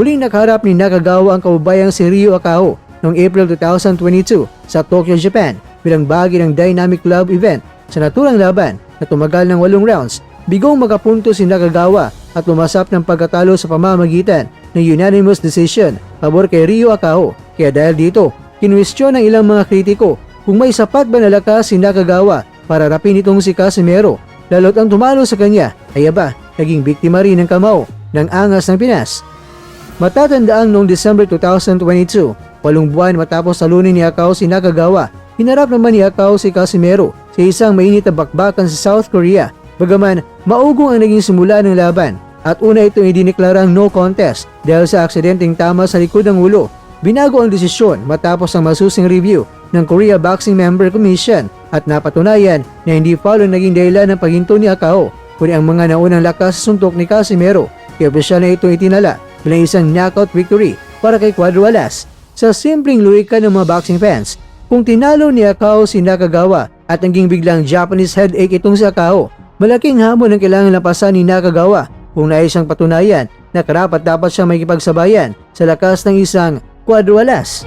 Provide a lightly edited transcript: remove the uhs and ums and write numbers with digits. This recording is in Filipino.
huling nakaharap ni Nakagawa ang kababayang si Ryo Akao noong April 2022 sa Tokyo, Japan bilang bahagi ng Dynamic Love event sa naturang laban na tumagal ng 8 rounds. Bigong makapunto si Nakagawa at lumasap ng pagkatalo sa pamamagitan ng unanimous decision pabor kay Ryo Akao. Kaya dahil dito, kinwestiyon ng ilang mga kritiko kung may sapat ba na lakas si Nakagawa para rapin itong si Casimero, lalo't ang tumalo sa kanya ay naging biktima rin ng kamao ng angas ng Pinas. Matatandaang noong December 2022, 8 buwan matapos talunin ni Akao si Nakagawa, hinarap naman ni Akao si Casimero sa isang mainit na bakbakan sa South Korea. Bagaman maugong ang naging simula ng laban at una itong idineklarang no contest dahil sa aksidenteng tama sa likod ng ulo, binago ang desisyon matapos ang masusing review ng Korea Boxing Member Commission at napatunayan na hindi foul ang naging dahilan ng paghinto ni Akao, kundi ang mga naunang lakas sa suntok ni Casimero. Kaya opisyal na itong itinala bilang isang knockout victory para kay Cuadro Alas. Sa simpleng luwikan ng mga boxing fans, kung tinalo ni Akao si Nakagawa at naging biglang Japanese headache itong si Akao, malaking hamon ang kailangan lampasan ni Nakagawa kung nais siyang patunayan na karapat dapat siya makikipagsabayan sa lakas ng isang Cuadro Alas.